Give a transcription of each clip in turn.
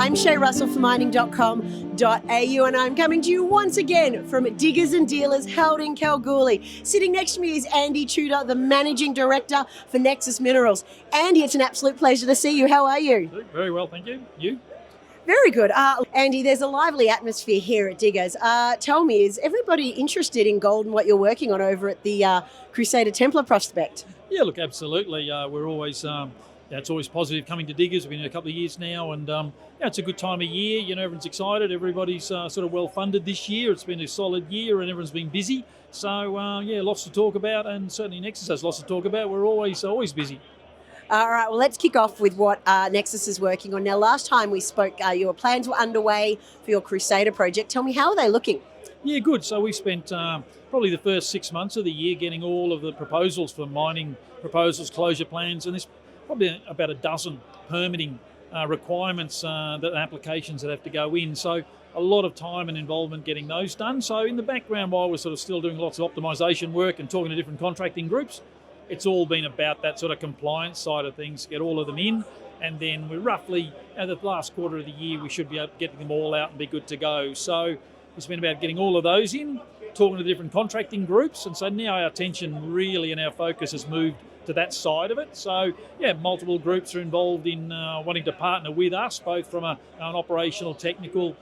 I'm Shae Russell for mining.com.au, and I'm coming to you once again from Diggers and Dealers held in Kalgoorlie. Sitting next to me is Andy Tudor, the Managing Director for Nexus Minerals. Andy, it's an absolute pleasure to see you. How are you? Very well, thank you. You? Very good. Andy, there's a lively atmosphere here at Diggers. Tell me, is everybody interested in gold and what you're working on over at the Crusader-Templar prospect? Yeah, look, absolutely. We're always, it's always positive coming to Diggers. We've been here a couple of years now, and it's a good time of year. You know, everyone's excited. Everybody's sort of well funded this year. It's been a solid year, and everyone's been busy. So lots to talk about, and certainly Nexus has lots to talk about. We're always busy. All right, well, let's kick off with what Nexus is working on. Now, last time we spoke, your plans were underway for your Crusader project. Tell me, how are they looking? Yeah, good. So we spent probably the first 6 months of the year getting all of the proposals for mining proposals, closure plans, and there's probably about a dozen permitting requirements that applications that have to go in. So a lot of time and involvement getting those done. So in the background, while we're sort of still doing lots of optimisation work and talking to different contracting groups, it's all been about that sort of compliance side of things, get all of them in, and then we're roughly, at the last quarter of the year, we should be able to get them all out and be good to go. So it's been about getting all of those in, talking to different contracting groups, and so now our attention really and our focus has moved to that side of it. So yeah, multiple groups are involved in wanting to partner with us, both from an operational, technical,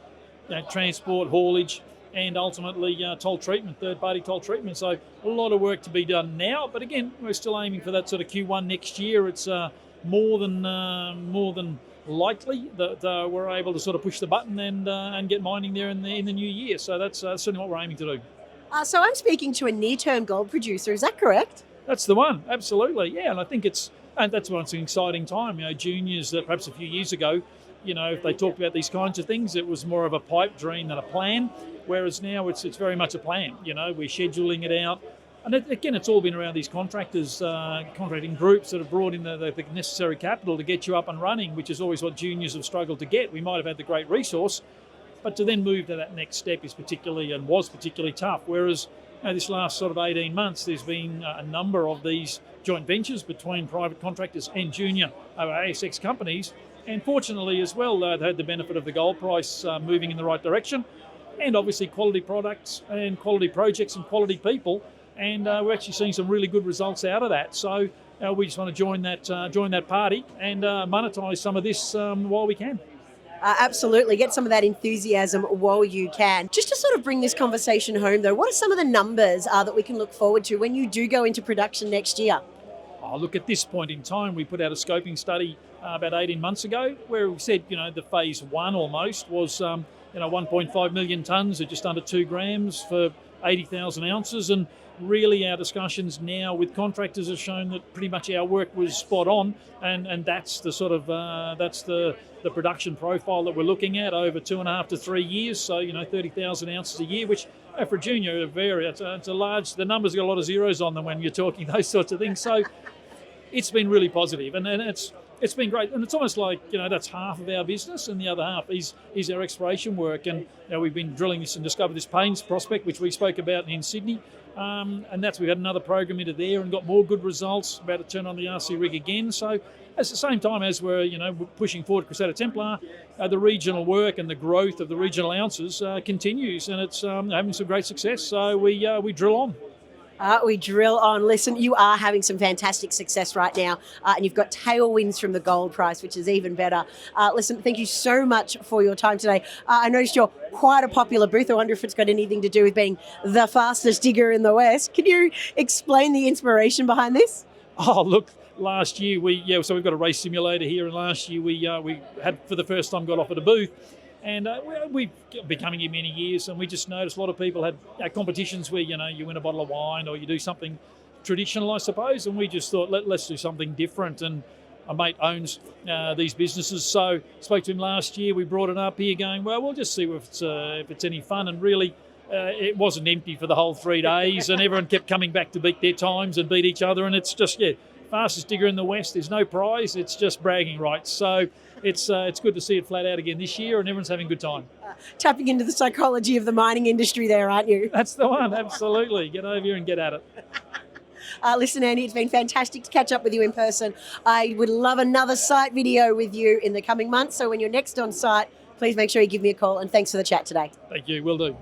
transport, haulage, and ultimately toll treatment, third-party toll treatment. So a lot of work to be done now, but again, we're still aiming for that sort of Q1 next year. It's more than likely that we're able to sort of push the button and get mining there in the new year. So that's certainly what we're aiming to do. So I'm speaking to a near-term gold producer. Is that correct? That's the one, absolutely, yeah. And I think that's why it's an exciting time. You know, juniors that perhaps a few years ago, you know, if they talked about these kinds of things, it was more of a pipe dream than a plan. Whereas now it's very much a plan. You know, we're scheduling it out. And again, it's all been around these contractors, contracting groups that have brought in the necessary capital to get you up and running, which is always what juniors have struggled to get. We might have had the great resource, but to then move to that next step was particularly tough. Whereas this last sort of 18 months, there's been a number of these joint ventures between private contractors and junior ASX companies. And fortunately as well, they've had the benefit of the gold price moving in the right direction, and obviously quality products and quality projects and quality people. And we're actually seeing some really good results out of that. So we just want to join that party and monetize some of this while we can. Absolutely. Get some of that enthusiasm while you can. Just to sort of bring this conversation home, though, what are some of the numbers that we can look forward to when you do go into production next year? Look, at this point in time, we put out a scoping study about 18 months ago where we said, the phase one almost was 1.5 million tonnes at just under 2 grams for 80,000 ounces. And really our discussions now with contractors have shown that pretty much our work was spot on. And that's the sort of, that's the production profile that we're looking at over 2.5 to 3 years. So, 30,000 ounces a year, which for a junior, it's a large, the numbers got a lot of zeros on them when you're talking those sorts of things. So it's been really positive, and it's been great. And it's almost like, that's half of our business, and the other half is our exploration work. And we've been drilling this and discovered this Paynes prospect, which we spoke about in Sydney. And we've had another program into there and got more good results, about to turn on the RC rig again. So at the same time as we're, pushing forward Crusader-Templar, the regional work and the growth of the regional ounces continues, and it's having some great success. So we drill on. We drill on. Listen, you are having some fantastic success right now, and you've got tailwinds from the gold price, which is even better. Listen, thank you so much for your time today. I noticed you're quite a popular booth. I wonder if it's got anything to do with being the fastest digger in the West. Can you explain the inspiration behind this? Oh, look, last year so we've got a race simulator here, and last year we had for the first time got offered a booth. And we've been coming here many years, and we just noticed a lot of people had competitions where, you win a bottle of wine or you do something traditional, I suppose. And we just thought, let's do something different. And a mate owns these businesses, so spoke to him last year. We brought it up here going, well, we'll just see if it's any fun. And really, it wasn't empty for the whole 3 days, and everyone kept coming back to beat their times and beat each other. And it's just, fastest digger in the West. There's no prize. It's just bragging rights. So it's good to see it flat out again this year, and everyone's having a good time. Tapping into the psychology of the mining industry there, aren't you? That's the one, absolutely. Get over here and get at it. Listen, Andy, it's been fantastic to catch up with you in person. I would love another site video with you in the coming months. So when you're next on site, please make sure you give me a call, and thanks for the chat today. Thank you, will do.